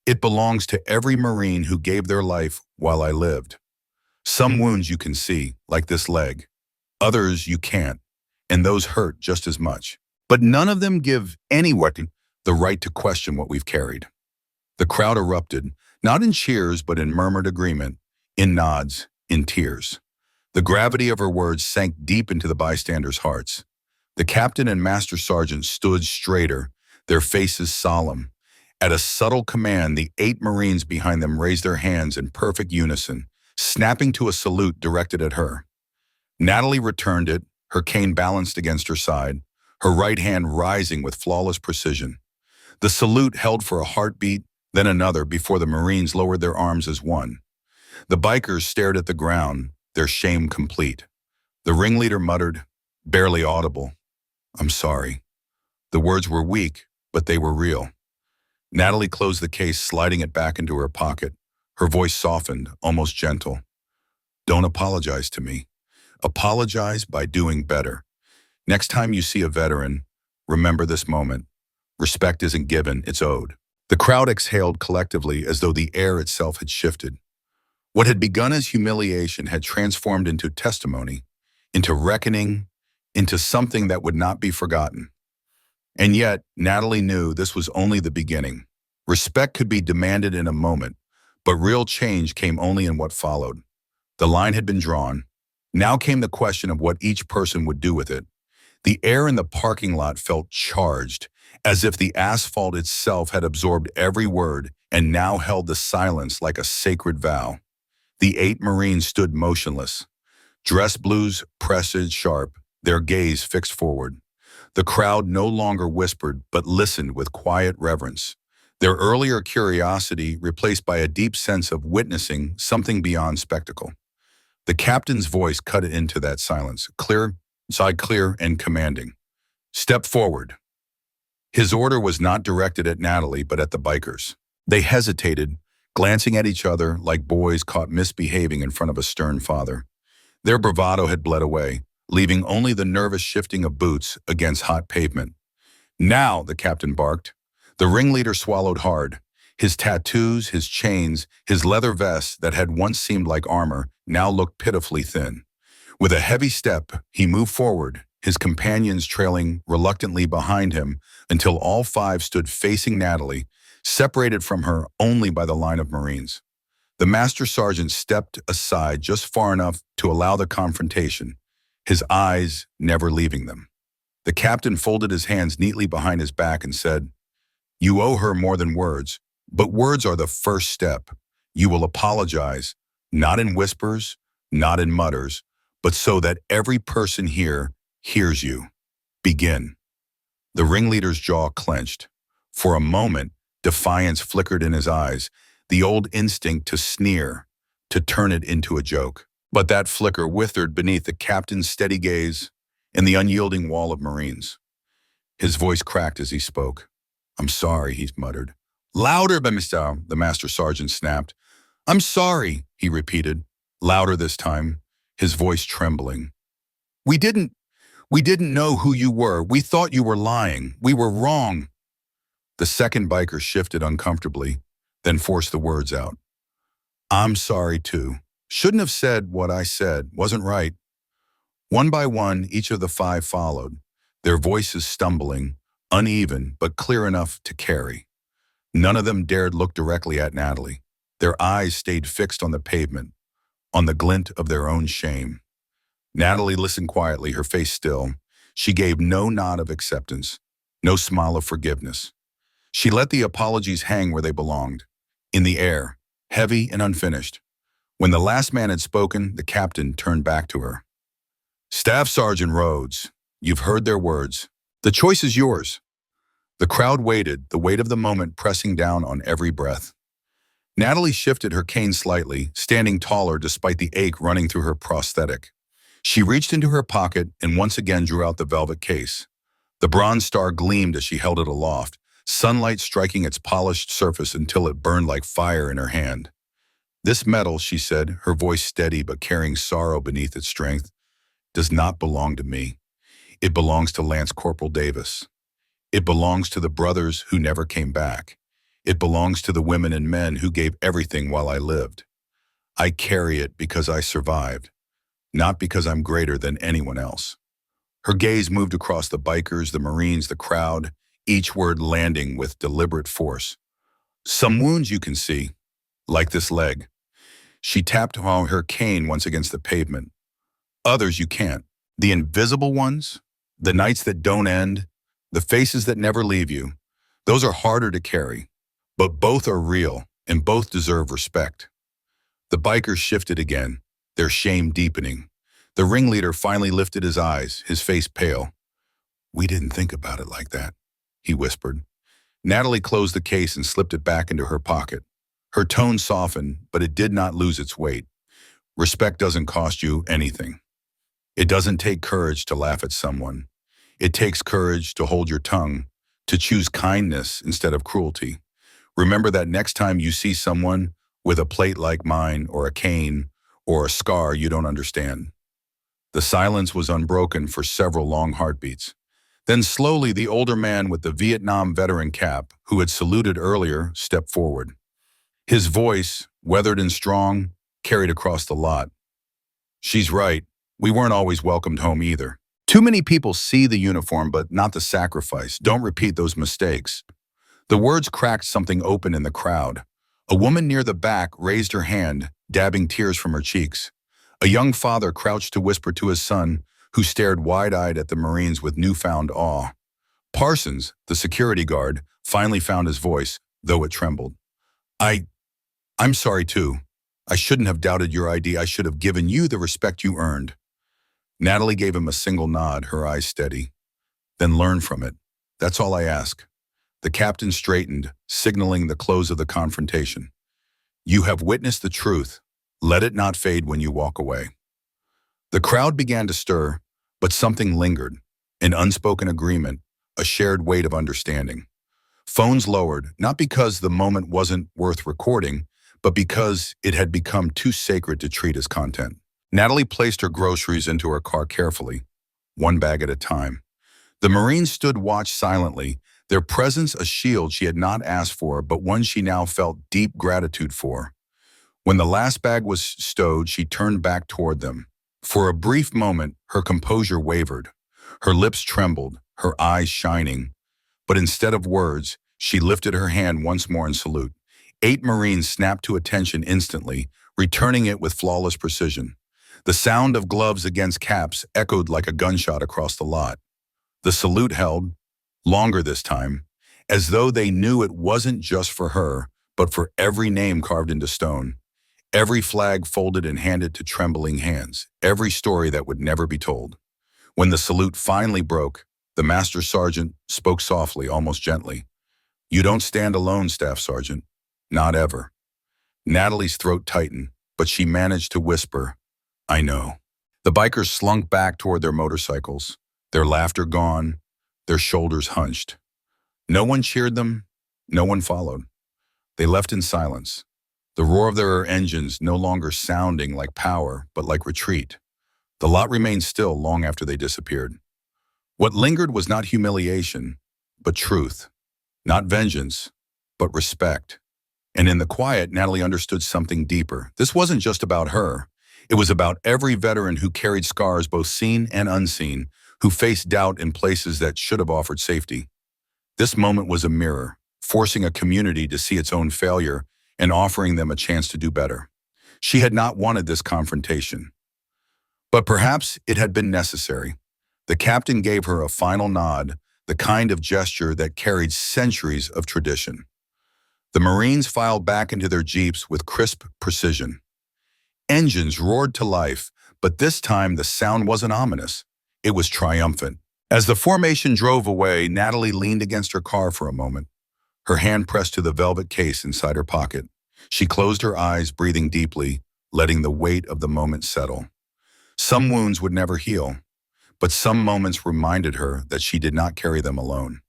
It belongs to every Marine who gave their life while I lived. Some wounds you can see, like this leg. Others you can't, and those hurt just as much. But none of them give anyone the right to question what we've carried." The crowd erupted, not in cheers but in murmured agreement, in nods, in tears. The gravity of her words sank deep into the bystanders' hearts. The captain and master sergeant stood straighter, their faces solemn. At a subtle command, the 8 Marines behind them raised their hands in perfect unison, snapping to a salute directed at her. Natalie returned it, her cane balanced against her side, her right hand rising with flawless precision. The salute held for a heartbeat, then another before the Marines lowered their arms as one. The bikers stared at the ground, their shame complete. The ringleader muttered, barely audible, "I'm sorry." The words were weak, but they were real. Natalie closed the case, sliding it back into her pocket. Her voice softened, almost gentle. "Don't apologize to me. Apologize by doing better. Next time you see a veteran, remember this moment. Respect isn't given, it's owed." The crowd exhaled collectively as though the air itself had shifted. What had begun as humiliation had transformed into testimony, into reckoning, into something that would not be forgotten. And yet, Natalie knew this was only the beginning. Respect could be demanded in a moment, but real change came only in what followed. The line had been drawn. Now came the question of what each person would do with it. The air in the parking lot felt charged, as if the asphalt itself had absorbed every word and now held the silence like a sacred vow. The 8 Marines stood motionless, dress blues pressed sharp, their gaze fixed forward. The crowd no longer whispered, but listened with quiet reverence, their earlier curiosity replaced by a deep sense of witnessing something beyond spectacle. The captain's voice cut into that silence, clear and commanding. "Step forward." His order was not directed at Natalie, but at the bikers. They hesitated, glancing at each other like boys caught misbehaving in front of a stern father. Their bravado had bled away, leaving only the nervous shifting of boots against hot pavement. "Now," the captain barked. The ringleader swallowed hard. His tattoos, his chains, his leather vest that had once seemed like armor now looked pitifully thin. With a heavy step, he moved forward, his companions trailing reluctantly behind him until all 5 stood facing Natalie, separated from her only by the line of Marines. The master sergeant stepped aside just far enough to allow the confrontation, his eyes never leaving them. The captain folded his hands neatly behind his back and said, "You owe her more than words, but words are the first step. You will apologize, not in whispers, not in mutters, but so that every person here hears you. Begin." The ringleader's jaw clenched. For a moment, defiance flickered in his eyes, the old instinct to sneer, to turn it into a joke. But that flicker withered beneath the captain's steady gaze and the unyielding wall of Marines. His voice cracked as he spoke. "I'm sorry," he muttered. "Louder, Mr. the master sergeant snapped. "I'm sorry," he repeated, louder this time, his voice trembling. We didn't know who you were. We thought you were lying. We were wrong." The second biker shifted uncomfortably, then forced the words out. "I'm sorry too. Shouldn't have said what I said. Wasn't right." One by one, each of the 5 followed, their voices stumbling, uneven but clear enough to carry. None of them dared look directly at Natalie. Their eyes stayed fixed on the pavement, on the glint of their own shame. Natalie listened quietly, her face still. She gave no nod of acceptance, no smile of forgiveness. She let the apologies hang where they belonged, in the air, heavy and unfinished. When the last man had spoken, the captain turned back to her. "Staff Sergeant Rhodes, you've heard their words. The choice is yours." The crowd waited, the weight of the moment pressing down on every breath. Natalie shifted her cane slightly, standing taller despite the ache running through her prosthetic. She reached into her pocket and once again drew out the velvet case. The bronze star gleamed as she held it aloft, sunlight striking its polished surface until it burned like fire in her hand. "This metal," she said, her voice steady but carrying sorrow beneath its strength, "does not belong to me. It belongs to Lance Corporal Davis. It belongs to the brothers who never came back. It belongs to the women and men who gave everything while I lived. I carry it because I survived, not because I'm greater than anyone else." Her gaze moved across the bikers, the Marines, the crowd, each word landing with deliberate force. "Some wounds you can see, like this leg." She tapped her cane once against the pavement. "Others you can't. The invisible ones, the nights that don't end, the faces that never leave you, those are harder to carry. But both are real, and both deserve respect." The bikers shifted again, their shame deepening. The ringleader finally lifted his eyes, his face pale. "We didn't think about it like that," he whispered. Natalie closed the case and slipped it back into her pocket. Her tone softened, but it did not lose its weight. Respect doesn't cost you anything. It doesn't take courage to laugh at someone. It takes courage to hold your tongue, to choose kindness instead of cruelty. Remember that next time you see someone with a plate like mine or a cane or a scar you don't understand. The silence was unbroken for several long heartbeats. Then slowly the older man with the Vietnam veteran cap, who had saluted earlier, stepped forward. His voice, weathered and strong, carried across the lot. She's right. We weren't always welcomed home either. Too many people see the uniform but not the sacrifice. Don't repeat those mistakes. The words cracked something open in the crowd. A woman near the back raised her hand, dabbing tears from her cheeks. A young father crouched to whisper to his son, who stared wide-eyed at the Marines with newfound awe. Parsons, the security guard, finally found his voice, though it trembled. I'm sorry too. I shouldn't have doubted your ID. I should have given you the respect you earned. Natalie gave him a single nod, her eyes steady. Then learn from it. That's all I ask. The captain straightened, signaling the close of the confrontation. You have witnessed the truth. Let it not fade when you walk away. The crowd began to stir, but something lingered, an unspoken agreement, a shared weight of understanding. Phones lowered, not because the moment wasn't worth recording, but because it had become too sacred to treat as content. Natalie placed her groceries into her car carefully, one bag at a time. The Marines stood watch silently, their presence a shield she had not asked for, but one she now felt deep gratitude for. When the last bag was stowed, she turned back toward them. For a brief moment, her composure wavered. Her lips trembled, her eyes shining. But instead of words, she lifted her hand once more in salute. 8 Marines snapped to attention instantly, returning it with flawless precision. The sound of gloves against caps echoed like a gunshot across the lot. The salute held, longer this time, as though they knew it wasn't just for her, but for every name carved into stone. Every flag folded and handed to trembling hands, every story that would never be told. When the salute finally broke, the master sergeant spoke softly, almost gently. You don't stand alone, Staff Sergeant. Not ever. Natalie's throat tightened, but she managed to whisper, I know. The bikers slunk back toward their motorcycles, their laughter gone, their shoulders hunched. No one cheered them, no one followed. They left in silence, the roar of their engines no longer sounding like power, but like retreat. The lot remained still long after they disappeared. What lingered was not humiliation, but truth. Not vengeance, but respect. And in the quiet, Natalie understood something deeper. This wasn't just about her. It was about every veteran who carried scars, both seen and unseen, who faced doubt in places that should have offered safety. This moment was a mirror, forcing a community to see its own failure and offering them a chance to do better. She had not wanted this confrontation, but perhaps it had been necessary. The captain gave her a final nod, the kind of gesture that carried centuries of tradition. The Marines filed back into their jeeps with crisp precision. Engines roared to life, but this time the sound wasn't ominous. It was triumphant. As the formation drove away, Natalie leaned against her car for a moment, her hand pressed to the velvet case inside her pocket. She closed her eyes, breathing deeply, letting the weight of the moment settle. Some wounds would never heal, but some moments reminded her that she did not carry them alone.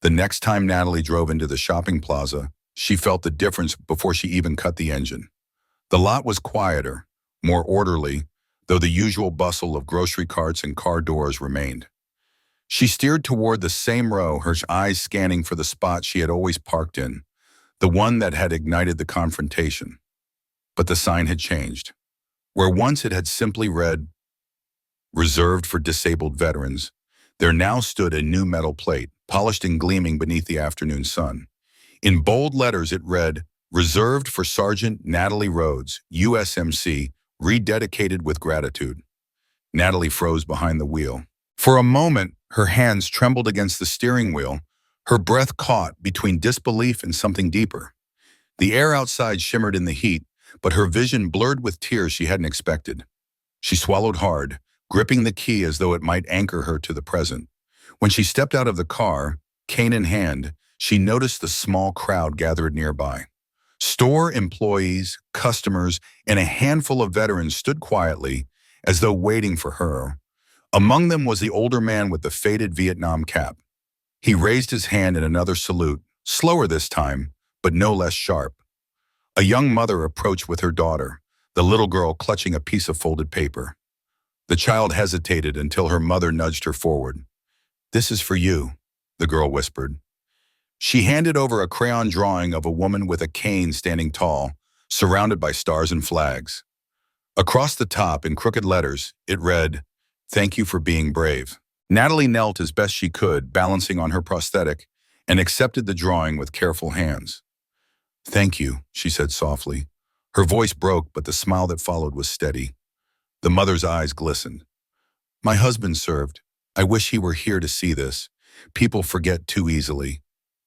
The next time Natalie drove into the shopping plaza, she felt the difference before she even cut the engine. The lot was quieter, more orderly, though the usual bustle of grocery carts and car doors remained. She steered toward the same row, her eyes scanning for the spot she had always parked in, the one that had ignited the confrontation. But the sign had changed. Where once it had simply read, "Reserved for disabled veterans," there now stood a new metal plate, polished and gleaming beneath the afternoon sun. In bold letters it read, "Reserved for Sergeant Natalie Rhodes, USMC, rededicated with gratitude." Natalie froze behind the wheel. For a moment, her hands trembled against the steering wheel, her breath caught between disbelief and something deeper. The air outside shimmered in the heat, but her vision blurred with tears she hadn't expected. She swallowed hard, gripping the key as though it might anchor her to the present. When she stepped out of the car, cane in hand, she noticed the small crowd gathered nearby. Store employees, customers, and a handful of veterans stood quietly as though waiting for her. Among them was the older man with the faded Vietnam cap. He raised his hand in another salute, slower this time, but no less sharp. A young mother approached with her daughter, the little girl clutching a piece of folded paper. The child hesitated until her mother nudged her forward. "This is for you," the girl whispered. She handed over a crayon drawing of a woman with a cane standing tall, surrounded by stars and flags. Across the top, in crooked letters, it read, "Thank you for being brave." Natalie knelt as best she could, balancing on her prosthetic, and accepted the drawing with careful hands. "Thank you," she said softly. Her voice broke, but the smile that followed was steady. The mother's eyes glistened. "My husband served. I wish he were here to see this. People forget too easily.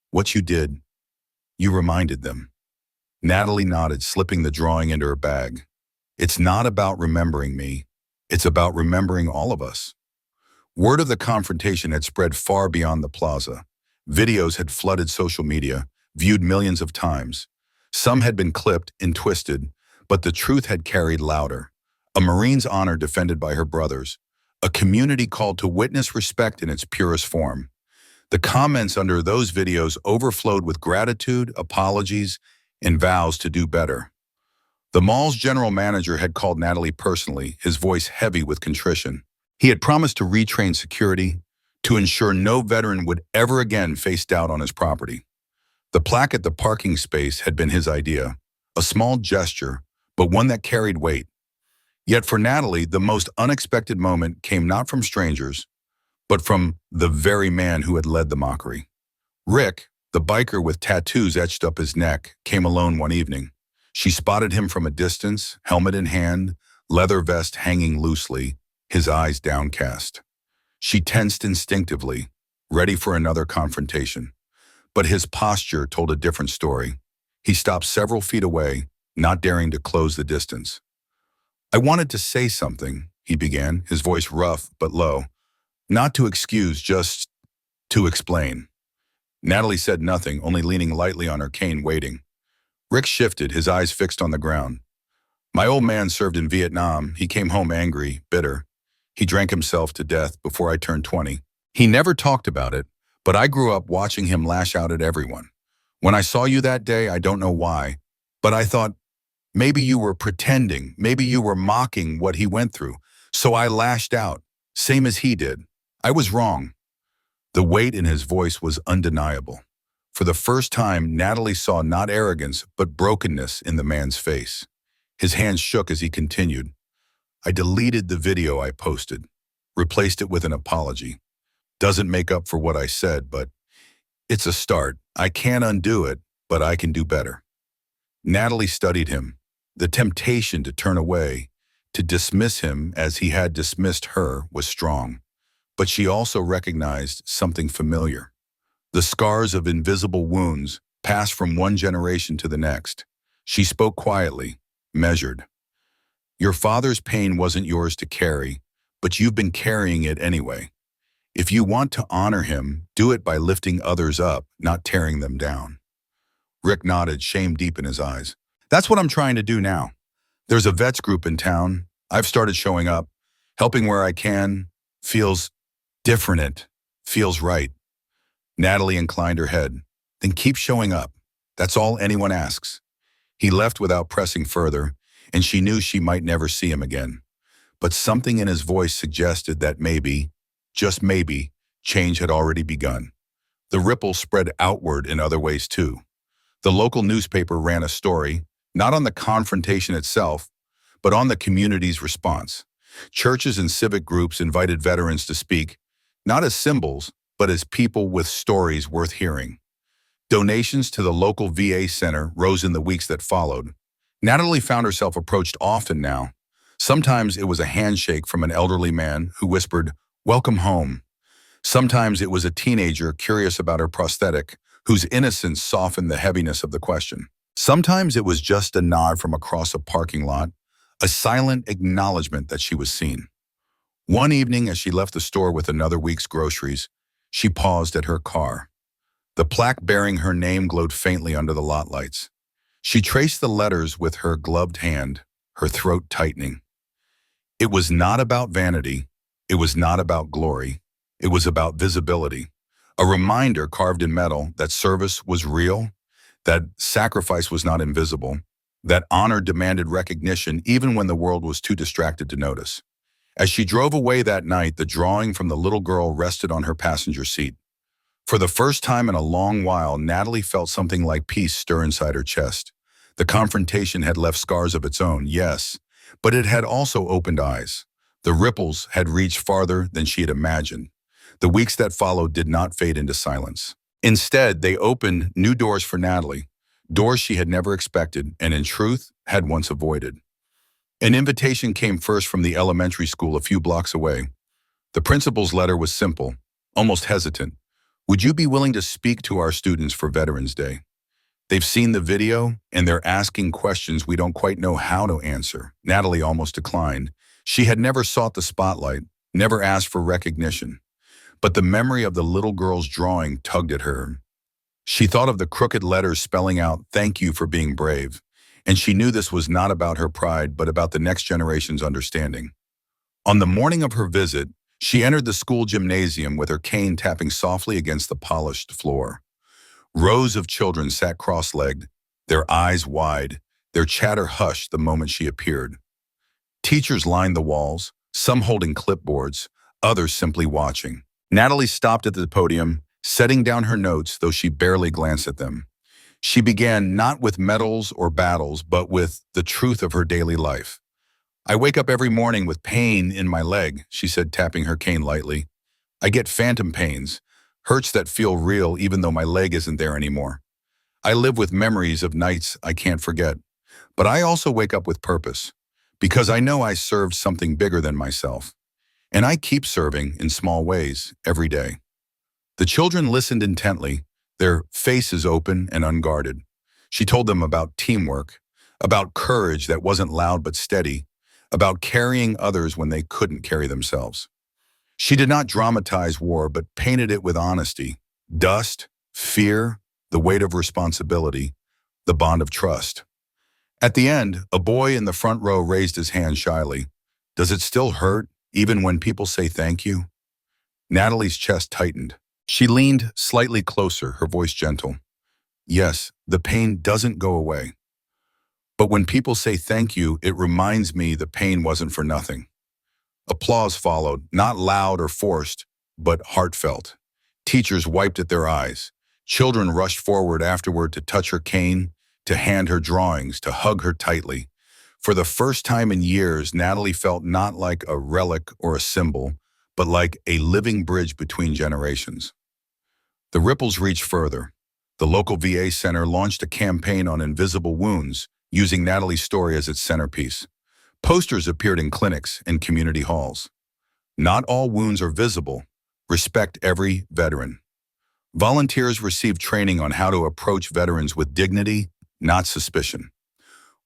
What you did, you reminded them." Natalie nodded, slipping the drawing into her bag. "It's not about remembering me. It's about remembering all of us." Word of the confrontation had spread far beyond the plaza. Videos had flooded social media, viewed millions of times. Some had been clipped and twisted, but the truth had carried louder. A Marine's honor defended by her brothers. A community called to witness respect in its purest form. The comments under those videos overflowed with gratitude, apologies, and vows to do better. The mall's general manager had called Natalie personally, his voice heavy with contrition. He had promised to retrain security, to ensure no veteran would ever again face doubt on his property. The plaque at the parking space had been his idea, a small gesture, but one that carried weight. Yet for Natalie, the most unexpected moment came not from strangers, but from the very man who had led the mockery. Rick, the biker with tattoos etched up his neck, came alone one evening. She spotted him from a distance, helmet in hand, leather vest hanging loosely, his eyes downcast. She tensed instinctively, ready for another confrontation. But his posture told a different story. He stopped several feet away, not daring to close the distance. "I wanted to say something," he began, his voice rough but low. "Not to excuse, just to explain." Natalie said nothing, only leaning lightly on her cane, waiting. Rick shifted, his eyes fixed on the ground. "My old man served in Vietnam. He came home angry, bitter. He drank himself to death before I turned 20. He never talked about it, but I grew up watching him lash out at everyone. When I saw you that day, I don't know why, but I thought, maybe you were pretending, maybe you were mocking what he went through. So I lashed out, same as he did. I was wrong." The weight in his voice was undeniable. For the first time, Natalie saw not arrogance, but brokenness in the man's face. His hands shook as he continued. "I deleted the video I posted, replaced it with an apology. Doesn't make up for what I said, but it's a start. I can't undo it, but I can do better." Natalie studied him. The temptation to turn away, to dismiss him as he had dismissed her, was strong. But she also recognized something familiar. The scars of invisible wounds passed from one generation to the next. She spoke quietly, measured. "Your father's pain wasn't yours to carry, but you've been carrying it anyway. If you want to honor him, do it by lifting others up, not tearing them down." Rick nodded, shame deep in his eyes. "That's what I'm trying to do now. There's a vets group in town. I've started showing up, helping where I can. Feels different. Feels right." Natalie inclined her head. "Then keep showing up. That's all anyone asks." He left without pressing further, and she knew she might never see him again. But something in his voice suggested that maybe, just maybe, change had already begun. The ripple spread outward in other ways too. The local newspaper ran a story, not on the confrontation itself, but on the community's response. Churches and civic groups invited veterans to speak, not as symbols, but as people with stories worth hearing. Donations to the local VA center rose in the weeks that followed. Natalie found herself approached often now. Sometimes it was a handshake from an elderly man who whispered, "Welcome home." Sometimes it was a teenager curious about her prosthetic, whose innocence softened the heaviness of the question. Sometimes it was just a nod from across a parking lot, a silent acknowledgement that she was seen. One evening, as she left the store with another week's groceries, she paused at her car. The plaque bearing her name glowed faintly under the lot lights. She traced the letters with her gloved hand, her throat tightening. It was not about vanity. It was not about glory. It was about visibility. A reminder carved in metal that service was real, that sacrifice was not invisible, that honor demanded recognition even when the world was too distracted to notice. As she drove away that night, the drawing from the little girl rested on her passenger seat. For the first time in a long while, Natalie felt something like peace stir inside her chest. The confrontation had left scars of its own, yes, but it had also opened eyes. The ripples had reached farther than she had imagined. The weeks that followed did not fade into silence. Instead, they opened new doors for Natalie, doors she had never expected and, in truth, had once avoided. An invitation came first from the elementary school a few blocks away. The principal's letter was simple, almost hesitant. Would you be willing to speak to our students for Veterans Day? They've seen the video, and they're asking questions we don't quite know how to answer. Natalie almost declined. She had never sought the spotlight, never asked for recognition. But the memory of the little girl's drawing tugged at her. She thought of the crooked letters spelling out, "Thank you for being brave." And she knew this was not about her pride, but about the next generation's understanding. On the morning of her visit, she entered the school gymnasium with her cane tapping softly against the polished floor. Rows of children sat cross-legged, their eyes wide, their chatter hushed the moment she appeared. Teachers lined the walls, some holding clipboards, others simply watching. Natalie stopped at the podium, setting down her notes, though she barely glanced at them. She began not with medals or battles, but with the truth of her daily life. "I wake up every morning with pain in my leg," she said, tapping her cane lightly. "I get phantom pains, hurts that feel real even though my leg isn't there anymore. I live with memories of nights I can't forget. But I also wake up with purpose, because I know I served something bigger than myself. And I keep serving in small ways every day." The children listened intently, their faces open and unguarded. She told them about teamwork, about courage that wasn't loud but steady, about carrying others when they couldn't carry themselves. She did not dramatize war, but painted it with honesty, dust, fear, the weight of responsibility, the bond of trust. At the end, a boy in the front row raised his hand shyly. "Does it still hurt, even when people say thank you?" Natalie's chest tightened. She leaned slightly closer, her voice gentle. "Yes, the pain doesn't go away. But when people say thank you, it reminds me the pain wasn't for nothing." Applause followed, not loud or forced, but heartfelt. Teachers wiped at their eyes. Children rushed forward afterward to touch her cane, to hand her drawings, to hug her tightly. For the first time in years, Natalie felt not like a relic or a symbol, but like a living bridge between generations. The ripples reached further. The local VA center launched a campaign on invisible wounds, using Natalie's story as its centerpiece. Posters appeared in clinics and community halls. "Not all wounds are visible. Respect every veteran." Volunteers received training on how to approach veterans with dignity, not suspicion.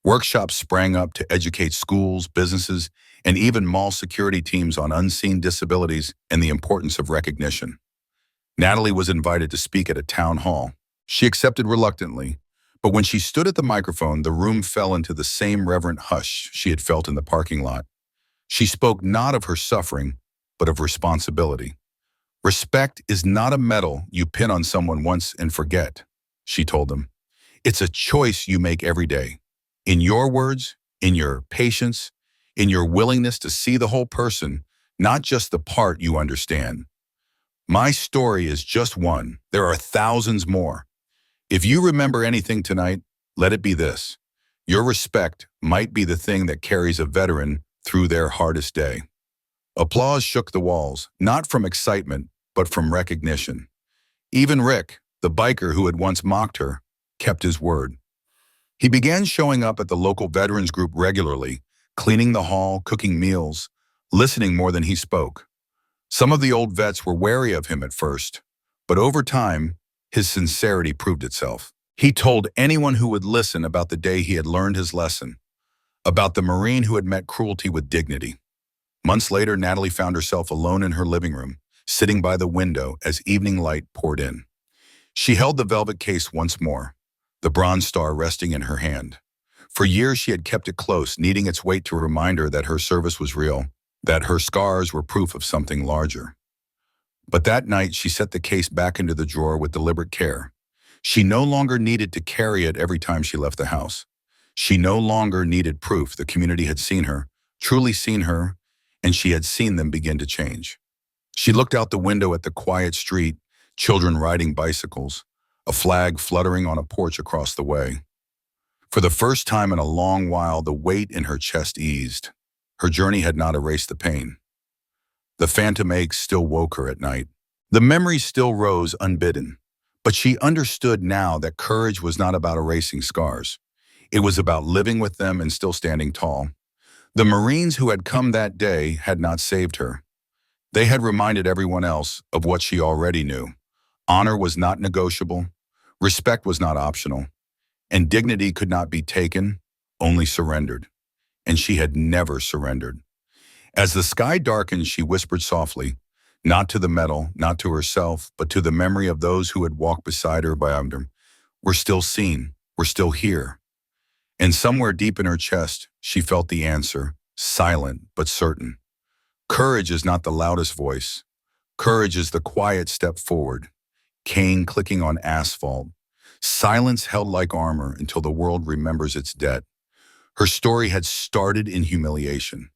Workshops sprang up to educate schools, businesses, and even mall security teams on unseen disabilities and the importance of recognition. Natalie was invited to speak at a town hall. She accepted reluctantly, but when she stood at the microphone, the room fell into the same reverent hush she had felt in the parking lot. She spoke not of her suffering, but of responsibility. "Respect is not a medal you pin on someone once and forget," she told them. "It's a choice you make every day. In your words, in your patience, in your willingness to see the whole person, not just the part you understand. My story is just one. There are thousands more. If you remember anything tonight, let it be this. Your respect might be the thing that carries a veteran through their hardest day." Applause shook the walls, not from excitement, but from recognition. Even Rick, the biker who had once mocked her, kept his word. He began showing up at the local veterans group regularly, cleaning the hall, cooking meals, listening more than he spoke. Some of the old vets were wary of him at first, but over time, his sincerity proved itself. He told anyone who would listen about the day he had learned his lesson, about the Marine who had met cruelty with dignity. Months later, Natalie found herself alone in her living room, sitting by the window as evening light poured in. She held the velvet case once more. the bronze star resting in her hand. For years she had kept it close, needing its weight to remind her that her service was real, that her scars were proof of something larger. But that night she set the case back into the drawer with deliberate care. She no longer needed to carry it every time she left the house. She no longer needed proof the community had seen her, truly seen her, and she had seen them begin to change. She looked out the window at the quiet street, children riding bicycles, a flag fluttering on a porch across the way. For the first time in a long while, the weight in her chest eased. Her journey had not erased the pain. The phantom aches still woke her at night. The memories still rose unbidden. But she understood now that courage was not about erasing scars. It was about living with them and still standing tall. The Marines who had come that day had not saved her. They had reminded everyone else of what she already knew. Honor was not negotiable, respect was not optional, and dignity could not be taken, only surrendered. And she had never surrendered. As the sky darkened, she whispered softly, not to the metal, not to herself, but to the memory of those who had walked beside her beyond her. We're still seen, we're still here. And somewhere deep in her chest, she felt the answer, silent but certain. Courage is not the loudest voice. Courage is the quiet step forward, cane clicking on asphalt, silence held like armor until the world remembers its debt. Her story had started in humiliation.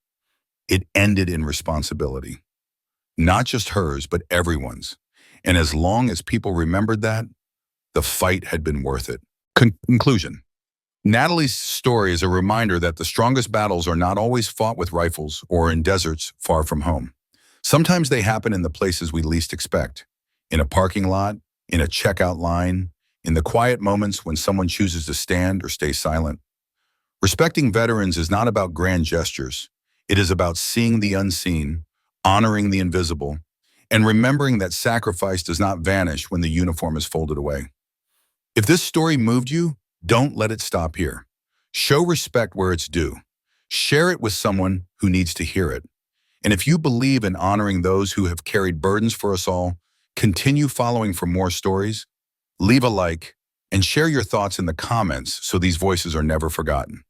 It ended in responsibility. Not just hers, but everyone's. And as long as people remembered that, the fight had been worth it. Conclusion. Natalie's story is a reminder that the strongest battles are not always fought with rifles or in deserts far from home. Sometimes they happen in the places we least expect. In a parking lot, in a checkout line, in the quiet moments when someone chooses to stand or stay silent. Respecting veterans is not about grand gestures. It is about seeing the unseen, honoring the invisible, and remembering that sacrifice does not vanish when the uniform is folded away. If this story moved you, don't let it stop here. Show respect where it's due. Share it with someone who needs to hear it. And if you believe in honoring those who have carried burdens for us all, continue following for more stories, leave a like, and share your thoughts in the comments so these voices are never forgotten.